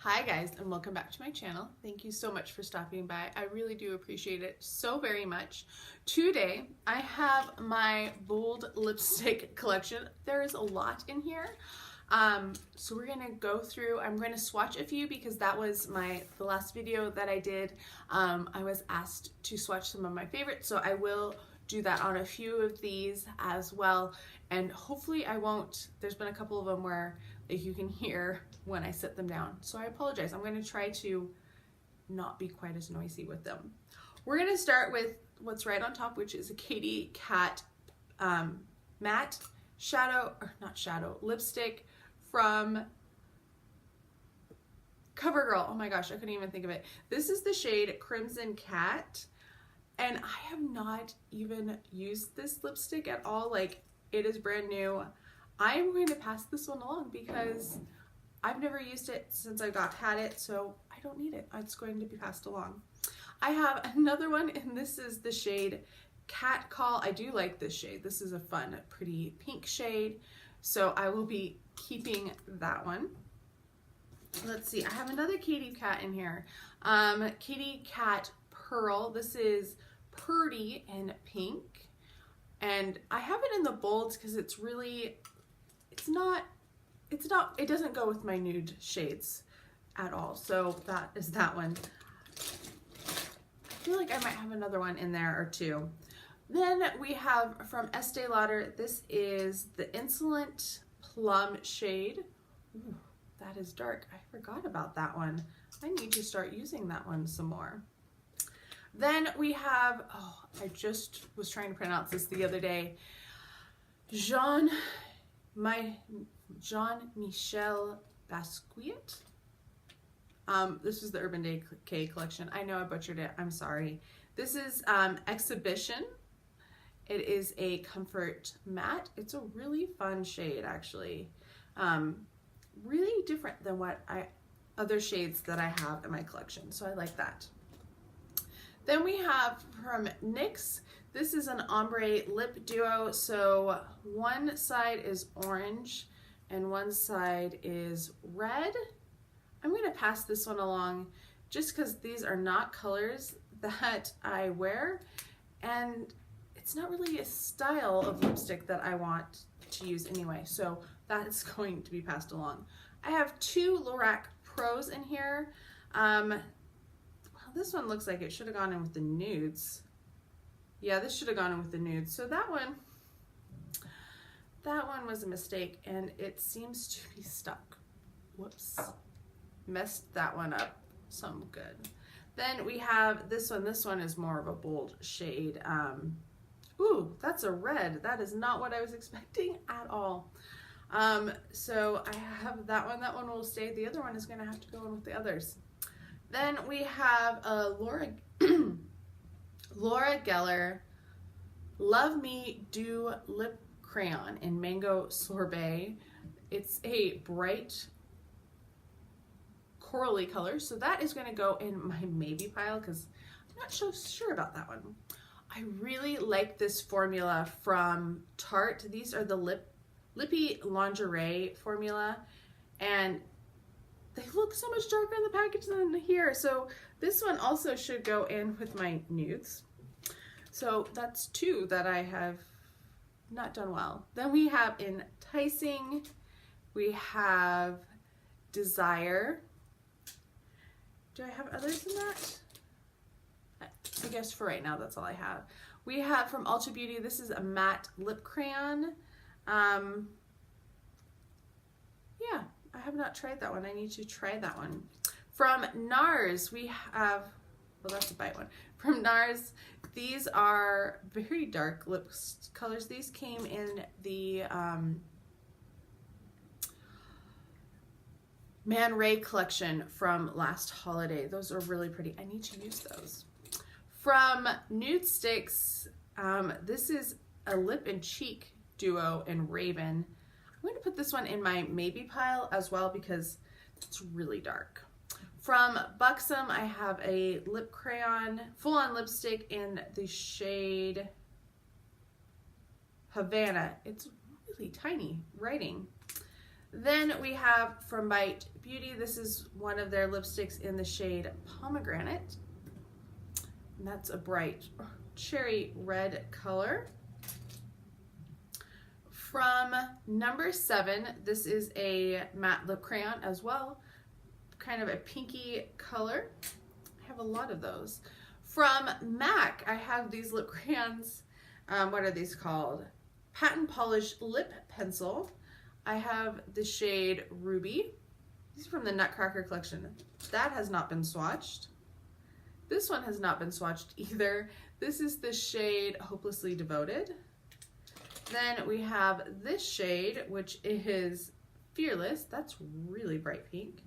Hi guys, and welcome back to my channel. Thank you so much for stopping by. I really do appreciate it so very much. Today I have my bold lipstick collection. There is a lot in here. So we're gonna go through, I'm gonna swatch a few because that was the last video that I did. I was asked to swatch some of my favorites, so I will do that on a few of these as well. And hopefully I won't, there's been a couple of them where you can hear when I set them down. So I apologize. I'm going to try to not be quite as noisy with them. We're going to start with what's right on top, which is a Katy Kat matte lipstick from Covergirl. Oh my gosh, I couldn't even think of it. This is the shade Crimson Cat. And I have not even used this lipstick at all. Like, it is brand new. I'm going to pass this one along because I've never used it since I had it, so I don't need it. It's going to be passed along. I have another one, and this is the shade Cat Call. I do like this shade. This is a fun, pretty pink shade, so I will be keeping that one. Let's see, I have another Katy Kat in here. Katy Kat Pearl. This is Purdy in pink, and I have it in the bolds because it doesn't go with my nude shades at all. So that is that one. I feel like I might have another one in there or two. Then we have from Estee Lauder, this is the Insolent Plum shade. Ooh, that is dark. I forgot about that one. I need to start using that one some more. Then we have, oh, I just was trying to pronounce this the other day, Jean-Michel Basquiat. This is the Urban Decay collection. I know I butchered it. I'm sorry. This is Exhibition. It is a comfort matte. It's a really fun shade, actually. Really different than other shades that I have in my collection. So I like that. Then we have from NYX, this is an ombre lip duo. So one side is orange and one side is red. I'm going to pass this one along just because these are not colors that I wear, and it's not really a style of lipstick that I want to use anyway. So that is going to be passed along. I have two Lorac Pros in here. This one looks like it should have gone in with the nudes. Yeah, this should have gone in with the nudes. So that one was a mistake, and it seems to be stuck. Whoops. Messed that one up some good. Then we have this one. This one is more of a bold shade. Ooh, that's a red. That is not what I was expecting at all. So I have that one. That one will stay. The other one is going to have to go in with the others. Then we have a Laura Geller Love Me Do Lip Crayon in Mango Sorbet. It's a bright corally color, so that is going to go in my maybe pile because I'm not so sure about that one. I really like this formula from Tarte. These are the Lippy Lingerie formula, and they look so much darker in the package than here. So this one also should go in with my nudes. So that's two that I have not done well. Then we have Enticing. We have Desire. Do I have others in that? I guess for right now, that's all I have. We have from Ulta Beauty, this is a matte lip crayon. Yeah, I have not tried that one. I need to try that one. From Nars, we have, well, that's a bite one. From Nars, these are very dark lip colors. These came in the Man Ray collection from last holiday. Those are really pretty. I need to use those. From Nude Sticks, this is a lip and cheek duo in Raven. I'm going to put this one in my maybe pile as well because it's really dark. From Buxom, I have a lip crayon, full-on lipstick in the shade Havana. It's really tiny writing. Then we have from Bite Beauty, this is one of their lipsticks in the shade Pomegranate. And that's a bright cherry red color. From number 7, this is a matte lip crayon as well, kind of a pinky color. I have a lot of those. From MAC, I have these lip crayons. What are these called? Patent Polish Lip Pencil. I have the shade Ruby. These are from the Nutcracker collection. That has not been swatched. This one has not been swatched either. This is the shade Hopelessly Devoted. Then we have this shade, which is Fearless. That's really bright pink.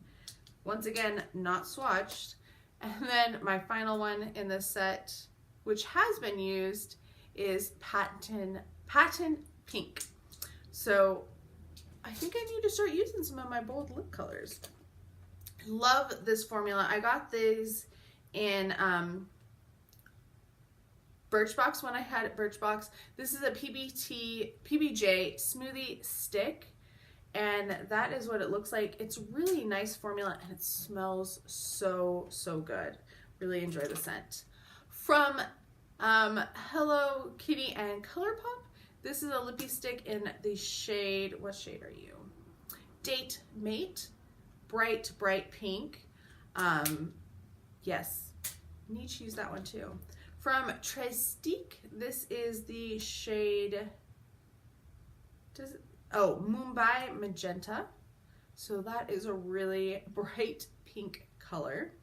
Once again, not swatched. And then my final one in this set, which has been used, is Patent Pink. So I think I need to start using some of my bold lip colors. Love this formula. I got these in Birchbox when I had it Birchbox. This is a PBJ smoothie stick, and that is what it looks like. It's really nice formula and it smells so good. Really enjoy the scent. From Hello Kitty and ColourPop, this is a lippy stick in the shade, what shade are you? Date Mate, bright pink. Yes, need to use that one too. From Trestique, this is the shade, Mumbai Magenta. So that is a really bright pink color.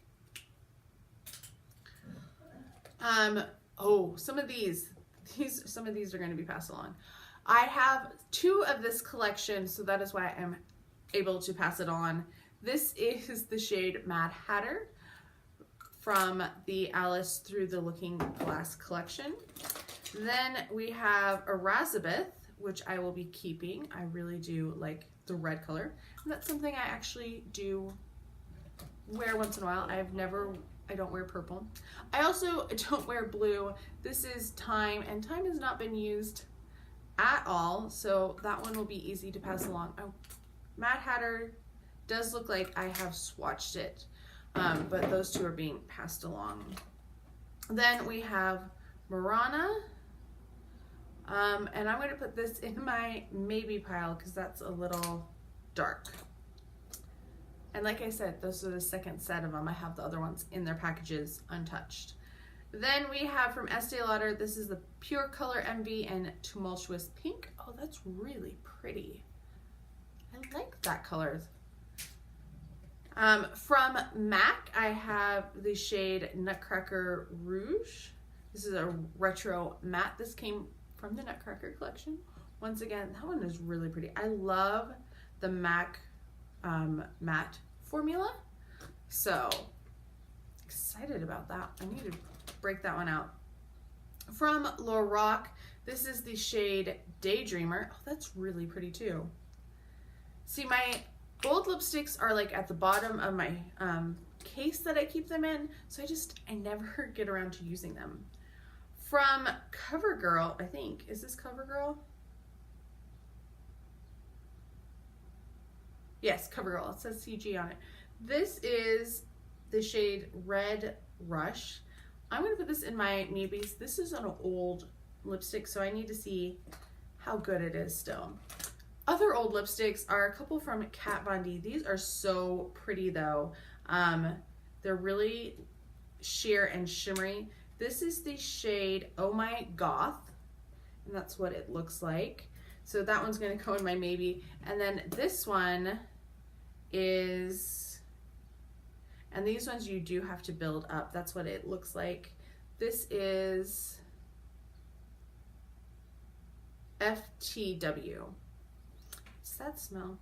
Some of these are going to be passed along. I have 2 of this collection, so that is why I'm able to pass it on. This is the shade Mad Hatter from the Alice Through the Looking Glass collection. Then we have Elizabeth, which I will be keeping. I really do like the red color. And that's something I actually do wear once in a while. I don't wear purple. I also don't wear blue. This is Time, and Time has not been used at all, so that one will be easy to pass along. Mad Hatter does look like I have swatched it, but those 2 are being passed along. Then we have Murana, and I'm going to put this in my maybe pile because that's a little dark. And like I said, those are the second set of them. I have the other ones in their packages untouched. Then we have from Estee Lauder, this is the Pure Color Envy and Tumultuous Pink. Oh, that's really pretty. I like that color. From MAC, I have the shade Nutcracker Rouge. This is a retro matte. This came from the Nutcracker collection. Once again, that one is really pretty. I love the MAC matte formula, so excited about that. I need to break that one out. From Lorac, this is the shade Daydreamer. Oh, that's really pretty too. See, my gold lipsticks are like at the bottom of my case that I keep them in, so I never get around to using them. From Covergirl, I think, is this Covergirl? Yes, Covergirl. It says CG on it. This is the shade Red Rush. I'm going to put this in my maybes. This is an old lipstick, so I need to see how good it is still. Other old lipsticks are a couple from Kat Von D. These are so pretty though. They're really sheer and shimmery. This is the shade Oh My Goth, and that's what it looks like. So that one's going to go in my maybe. And then this one is, and these ones you do have to build up. That's what it looks like. This is FTW. What's that smell?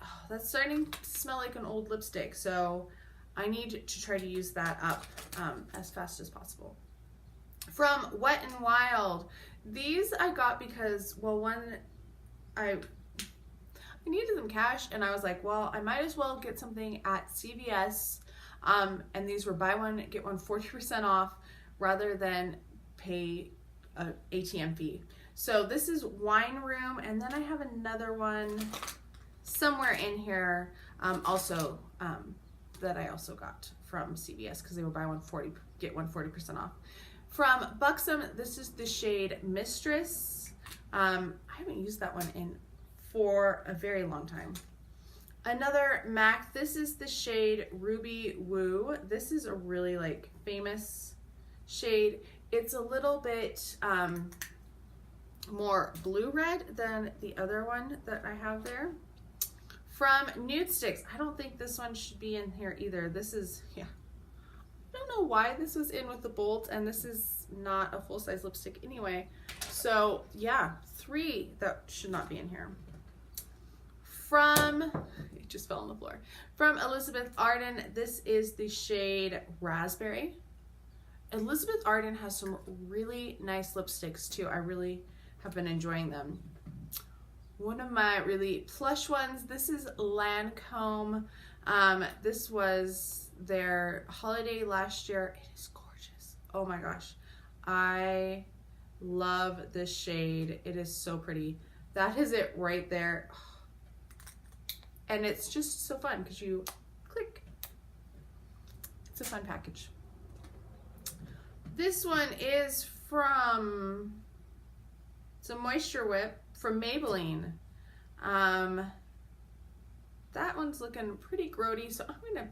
Oh, that's starting to smell like an old lipstick. So I need to try to use that up as fast as possible. From Wet n Wild, these I got because, well, one, I needed some cash, and I was like, well, I might as well get something at CVS, and these were buy one, get one 40% off, rather than pay an ATM fee. So this is Wine Room, and then I have another one, somewhere in here also that I also got from CVS because they will buy one 40, get one 40% off. From Buxom, this is the shade Mistress. I haven't used that one for a very long time. Another MAC, this is the shade Ruby Woo. This is a really like famous shade. It's a little bit more blue red than the other one that I have there. From Nude Sticks, I don't think this one should be in here either. This is, yeah, I don't know why this was in with the Bolt, and this is not a full-size lipstick anyway. So yeah, 3 that should not be in here. From, it just fell on the floor. From Elizabeth Arden, this is the shade Raspberry. Elizabeth Arden has some really nice lipsticks too. I really have been enjoying them. One of my really plush ones, this is Lancome. This was their holiday last year. It is gorgeous. Oh my gosh. I love this shade. It is so pretty. That is it right there. And it's just so fun because you click. It's a fun package. This one is from, it's a Moisture Whip from Maybelline. That one's looking pretty grody, so I'm gonna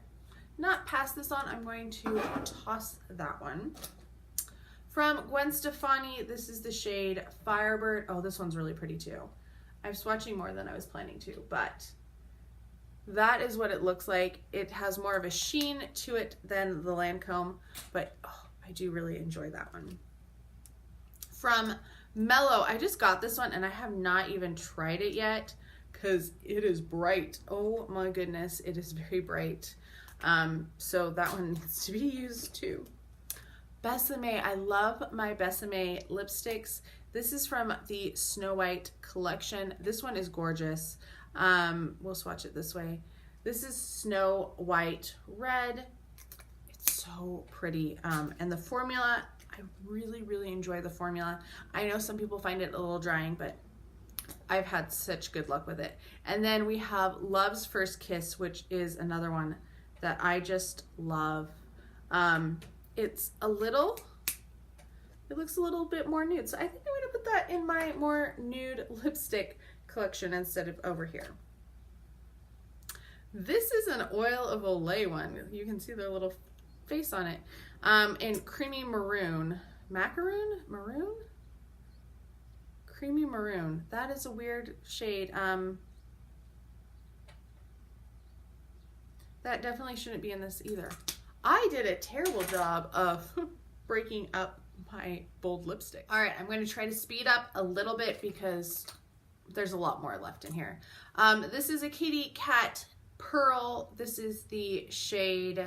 not pass this on. I'm going to toss that one. From Gwen Stefani, this is the shade Firebird. Oh, this one's really pretty too. I was swatching more than I was planning to, but that is what it looks like. It has more of a sheen to it than the Lancome, but oh, I do really enjoy that one. From Mellow, I just got this one and I have not even tried it yet because it is bright. Oh my goodness, it is very bright. So that one needs to be used too. Besame, I love my Besame lipsticks. This is from the Snow White collection. This one is gorgeous. We'll swatch it this way. This is Snow White Red. It's so pretty. And the formula, I really, really enjoy the formula. I know some people find it a little drying, but I've had such good luck with it. And then we have Love's First Kiss, which is another one that I just love. It's a little, it looks a little bit more nude. So I think I'm gonna put that in my more nude lipstick collection instead of over here. This is an Oil of Olay one. You can see their little face on it. In Creamy Maroon. Macaroon? Maroon? Creamy Maroon. That is a weird shade. That definitely shouldn't be in this either. I did a terrible job of breaking up my bold lipstick. All right, I'm going to try to speed up a little bit because there's a lot more left in here. This is a Kitty Cat Pearl. This is the shade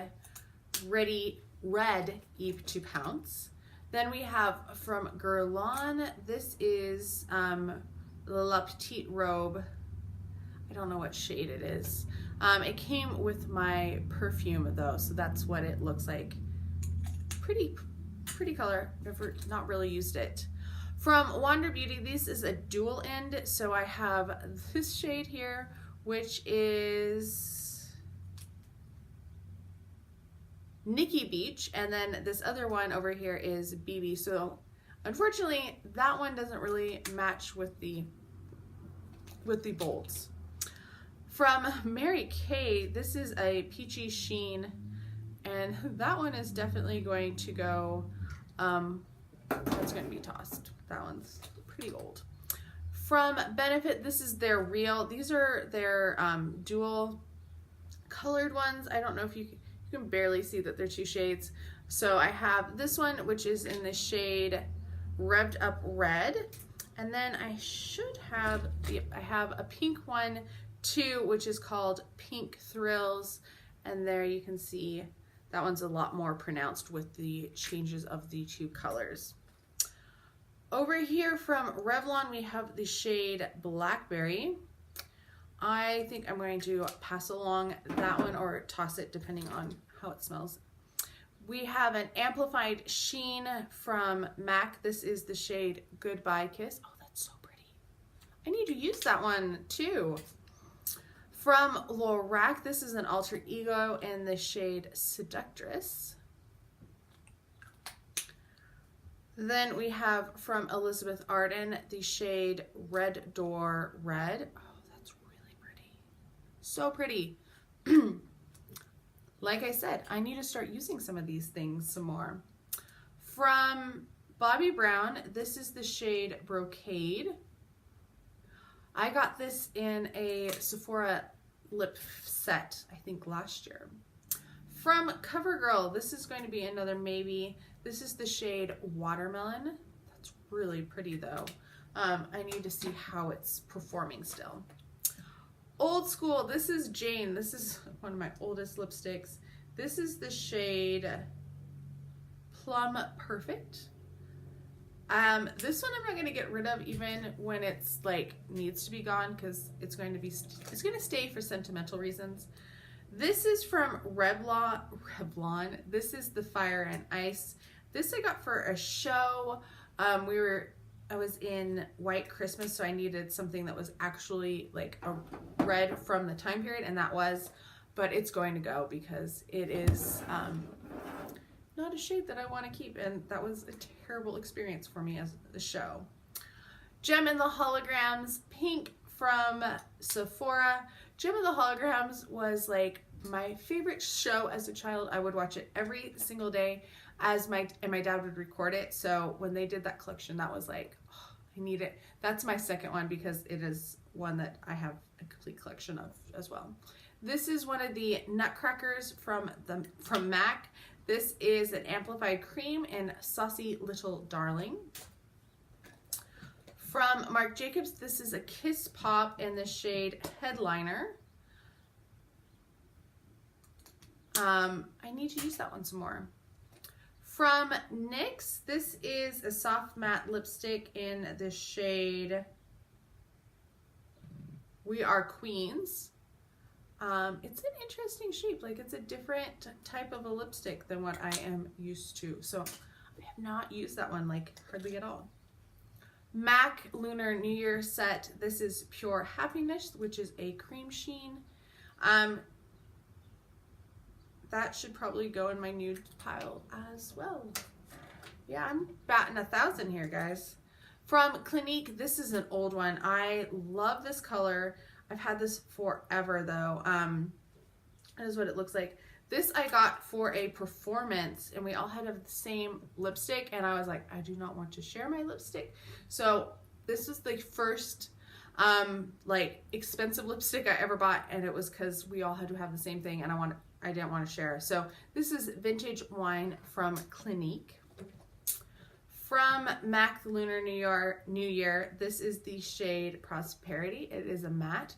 Red Eve to Pounce. Then we have from Guerlain, this is La Petite Robe. I don't know what shade it is. It came with my perfume though, so that's what it looks like. Pretty color, never, not really used it. From Wander Beauty, this is a dual end, so I have this shade here, which is Nikki Beach, and then this other one over here is BB. So unfortunately, that one doesn't really match with the bolds. From Mary Kay, this is a peachy sheen, and that one is definitely going to go, that's going to be tossed. That one's pretty old. From Benefit, this is their Real. These are their dual colored ones. I don't know if you can barely see that they're 2 shades. So I have this one, which is in the shade Revved Up Red. And then I should have, I have a pink one too, which is called Pink Thrills. And there you can see that one's a lot more pronounced with the changes of the 2 colors. Over here from Revlon, we have the shade Blackberry. I think I'm going to pass along that one or toss it depending on how it smells. We have an amplified sheen from MAC. This is the shade Goodbye Kiss. Oh, that's so pretty. I need to use that one too. From Lorac, this is an alter ego in the shade Seductress. Then we have from Elizabeth Arden the shade Red Door Red. Oh, that's really pretty. So pretty. Like I said, I need to start using some of these things some more. From Bobbi Brown, this is the shade Brocade. I got this in a Sephora lip set, I think last year. From Covergirl, this is going to be another maybe. This is the shade Watermelon. That's really pretty though. I need to see how it's performing still. Old School, this is Jane. This is one of my oldest lipsticks. This is the shade Plum Perfect. This one I'm not going to get rid of even when it's like needs to be gone, because it's going to stay for sentimental reasons. This is from Revlon. This is the Fire and Ice. This I got for a show. I was in White Christmas, so I needed something that was actually like a red from the time period, and that was, but it's going to go because it is not a shade that I want to keep, and that was a terrible experience for me as a show. Gem and the Holograms Pink from Sephora. Gem and the Holograms was like my favorite show as a child. I would watch it every single day and my dad would record it. So when they did that collection, that was like, oh, I need it. That's my second one because it is one that I have a complete collection of as well. This is one of the Nutcrackers from MAC. This is an amplified cream in Saucy Little Darling. From Marc Jacobs, this is a Kiss Pop in the shade Headliner. I need to use that one some more. From NYX, this is a soft matte lipstick in the shade We Are Queens. It's an interesting shape, like it's a different type of a lipstick than what I am used to. So I have not used that one like hardly at all. MAC Lunar New Year set. This is Pure Happiness, which is a cream sheen. That should probably go in my nude pile as well. Yeah, I'm batting 1,000 here, guys. From Clinique, this is an old one. I love this color. I've had this forever though. That is what it looks like. This I got for a performance, and we all had the same lipstick, and I was like, I do not want to share my lipstick. So this was the first like expensive lipstick I ever bought, and it was because we all had to have the same thing, and I didn't want to share. So this is Vintage Wine from Clinique. From MAC Lunar New Year, this is the shade Prosperity. It is a matte.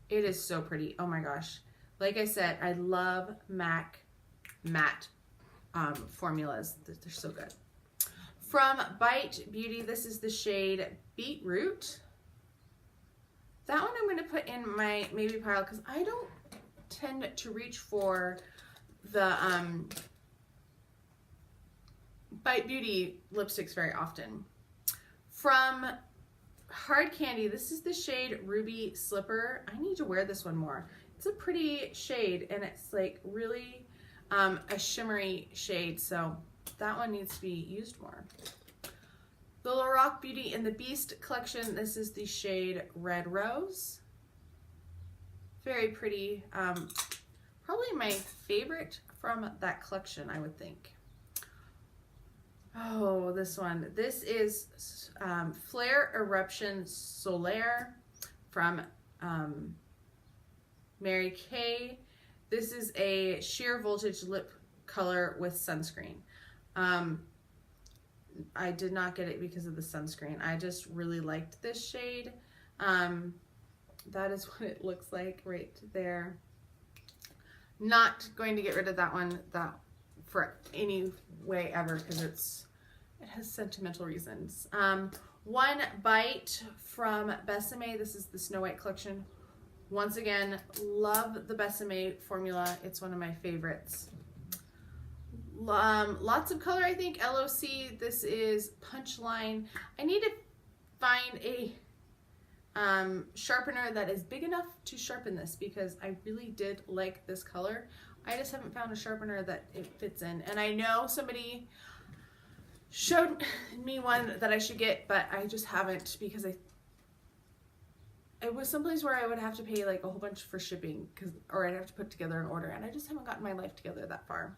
It is so pretty. Oh my gosh. Like I said, I love MAC matte formulas. They're so good. From Bite Beauty, this is the shade Beetroot. That one I'm going to put in my maybe pile because I don't tend to reach for the Bite Beauty lipsticks very often. From Hard Candy, this is the shade Ruby Slipper. I need to wear this one more. It's a pretty shade, and it's like really a shimmery shade, so that one needs to be used more. The Lorac Beauty and the Beast collection, this is the shade Red Rose. Very pretty. Probably my favorite from that collection, I would think. Oh, this one. This is Flare Eruption Solaire from Mary Kay. This is a sheer voltage lip color with sunscreen. I did not get it because of the sunscreen. I just really liked this shade. That is what it looks like right there. Not going to get rid of that one for any way ever because it has sentimental reasons. One Bite from Besame. This is the Snow White collection. Once again, love the Besame formula. It's one of my favorites. Lots of color, I think. LOC. This is Punchline. I need to find a sharpener that is big enough to sharpen this, because I really did like this color. I just haven't found a sharpener that it fits in. And I know somebody showed me one that I should get, but I just haven't, because it was someplace where I would have to pay like a whole bunch for shipping, or I'd have to put together an order, and I just haven't gotten my life together that far.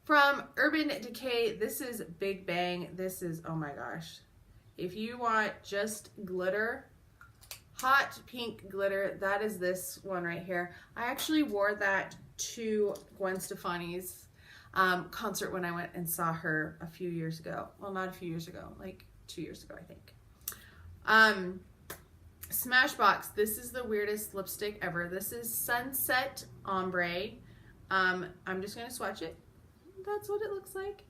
From Urban Decay, this is Big Bang. This is, oh my gosh. If you want just glitter, hot pink glitter, that is this one right here. I actually wore that to Gwen Stefani's concert when I went and saw her a few years ago. Well, not a few years ago, like 2 years ago, I think. Smashbox, this is the weirdest lipstick ever. This is Sunset Ombre. I'm just going to swatch it. That's what it looks like.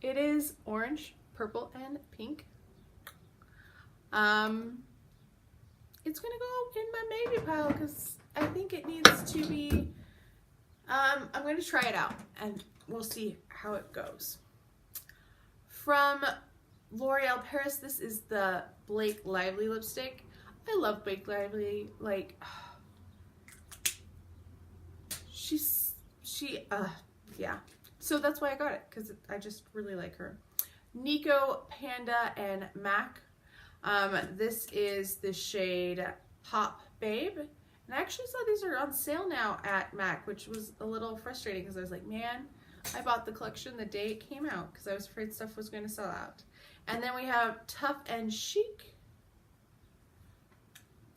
It is orange, purple, and pink. It's gonna go in my maybe pile because I think it needs to be, I'm going to try it out and we'll see how it goes. From L'Oreal Paris, this is the Blake Lively lipstick. I love Blake Lively, like, yeah. So that's why I got it, because I just really like her. Nico, Panda, and Mac. This is the shade Pop Babe. And I actually saw these are on sale now at Mac, which was a little frustrating because I was like, man, I bought the collection the day it came out because I was afraid stuff was going to sell out. And then we have Tough and Chic.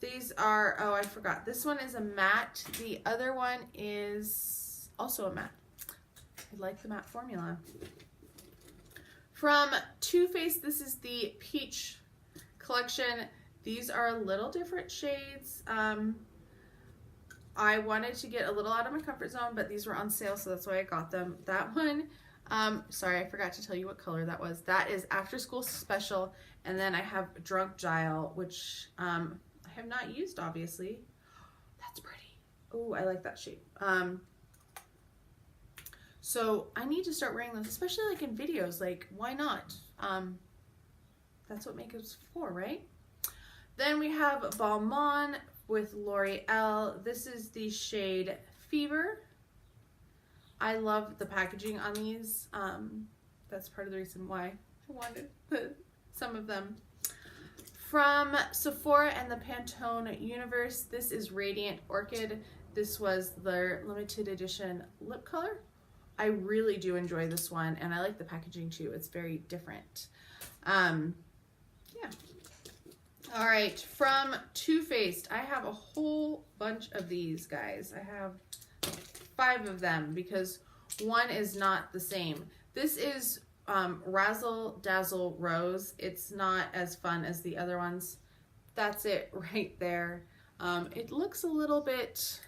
These are, oh, I forgot. This one is a matte. The other one is also a matte. I like the matte formula. From Too Faced, this is the Peach collection. These are a little different shades. I wanted to get a little out of my comfort zone, but these were on sale, so that's why I got them. That one, sorry, I forgot to tell you what color that was. That is After School Special, and then I have Drunk Dial, which I have not used, obviously. That's pretty. Oh, I like that shape. So I need to start wearing those, especially like in videos. Like, why not? That's what makeup's for, right? Then we have Balmain with L'Oreal. This is the shade Fever. I love the packaging on these. That's part of the reason why I wanted some of them. From Sephora and the Pantone Universe, this is Radiant Orchid. This was their limited edition lip color. I really do enjoy this one, and I like the packaging too. It's very different. Yeah. All right, from Too Faced, I have a whole bunch of these, guys. I have 5 of them because one is not the same. This is Razzle Dazzle Rose. It's not as fun as the other ones. That's it right there. It looks a little bit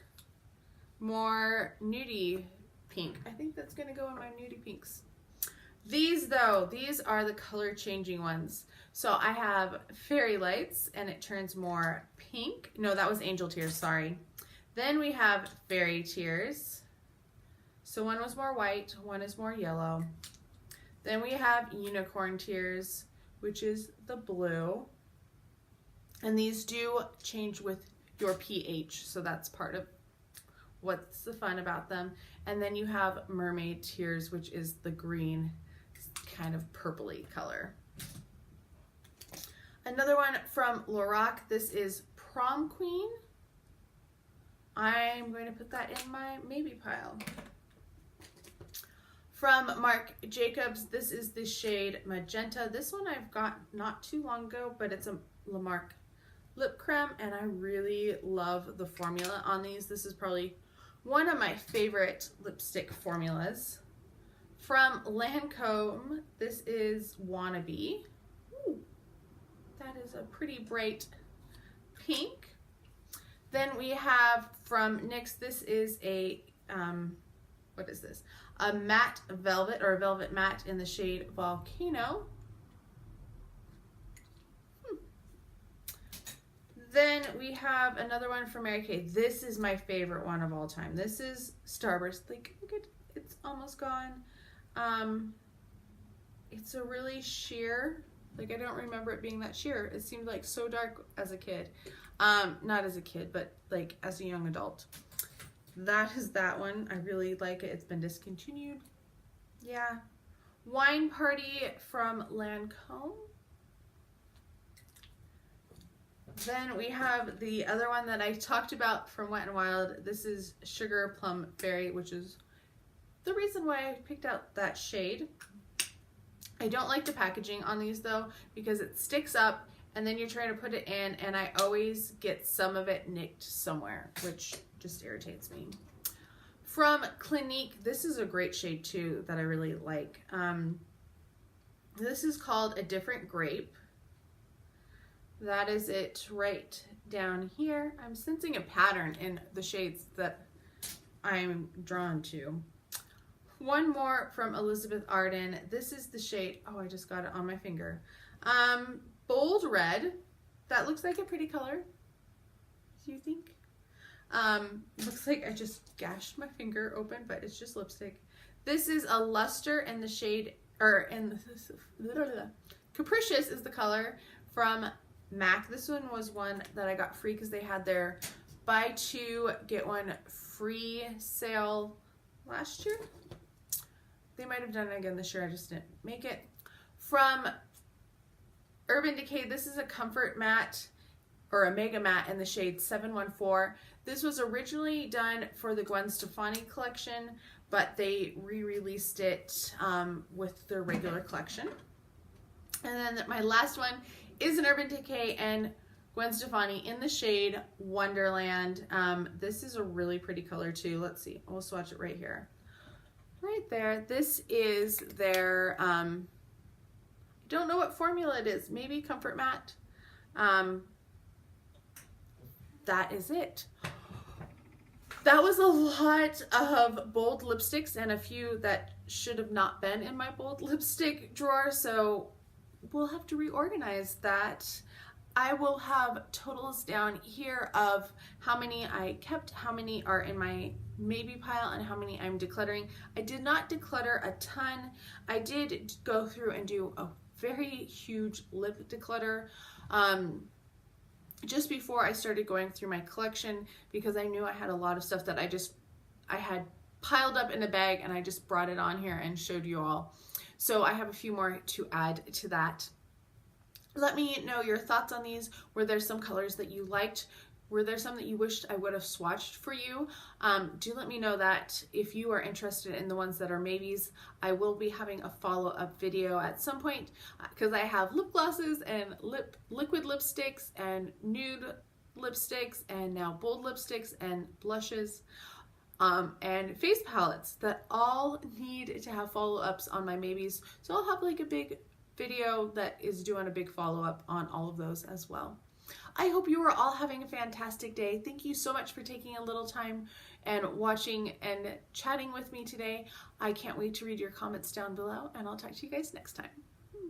more nudie pink. I think that's gonna go in my nudie pinks. These though, these are the color changing ones. So I have Fairy Lights and it turns more pink. No, that was Angel Tears, sorry. Then we have Fairy Tears. So one was more white, one is more yellow. Then we have Unicorn Tears, which is the blue. And these do change with your pH, so that's part of what's the fun about them. And then you have Mermaid Tears, which is the green, kind of purpley color. Another one from Lorac, this is Prom Queen. I'm going to put that in my maybe pile. From Marc Jacobs, this is the shade Magenta. This one I've got not too long ago, but it's a La Marque lip creme, and I really love the formula on these. This is probably one of my favorite lipstick formulas. From Lancome, this is Wannabe. Ooh, that is a pretty bright pink. Then we have from NYX, this is a, what is this? A matte velvet, or a velvet matte in the shade Volcano. Then we have another one from Mary Kay. This is my favorite one of all time. This is Starburst. Like, look at, it's almost gone. It's a really sheer Like, I don't remember it being that sheer. It seemed like so dark as a kid. Not as a kid, but like as a young adult. That is that one. I really like it. It's been discontinued. Yeah. Wine Party from Lancome. Then we have the other one that I talked about from Wet n Wild. This is Sugar Plum Fairy, which is the reason why I picked out that shade. I don't like the packaging on these though, because it sticks up and then you're trying to put it in and I always get some of it nicked somewhere, which just irritates me. From Clinique, this is a great shade too that I really like. This is called A Different Grape. That is it right down here. I'm sensing a pattern in the shades that I'm drawn to. One more from Elizabeth Arden. This is the shade, oh, I just got it on my finger. Bold Red. That looks like a pretty color. Do you think? Looks like I just gashed my finger open, but it's just lipstick. This is a luster in the shade, or in the, Capricious is the color from MAC. This one was one that I got free because they had their buy two, get one free sale last year. They might have done it again this year, I just didn't make it. From Urban Decay, this is a comfort matte, or a mega matte in the shade 714. This was originally done for the Gwen Stefani collection, but they re-released it with their regular collection. And then my last one is an Urban Decay and Gwen Stefani in the shade Wonderland. This is a really pretty color too. Let's see, we'll swatch it right here. Right there. This is their, don't know what formula it is. Maybe Comfort Matte. That is it. That was a lot of bold lipsticks and a few that should have not been in my bold lipstick drawer, so we'll have to reorganize that. I will have totals down here of how many I kept, how many are in my maybe pile, and how many I'm decluttering. I did not declutter a ton. I did go through and do a very huge lip declutter just before I started going through my collection, because I knew I had a lot of stuff that I had piled up in a bag, and I just brought it on here and showed you all. So I have a few more to add to that. Let me know your thoughts on these. Were there some colors that you liked? Were there some that you wished I would have swatched for you? Do let me know that. If you are interested in the ones that are maybes, I will be having a follow-up video at some point, because I have lip glosses and liquid lipsticks and nude lipsticks and now bold lipsticks and blushes and face palettes that all need to have follow-ups on my maybes. So I'll have like a big video that is doing a big follow-up on all of those as well. I hope you are all having a fantastic day. Thank you so much for taking a little time and watching and chatting with me today. I can't wait to read your comments down below, and I'll talk to you guys next time.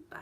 Bye.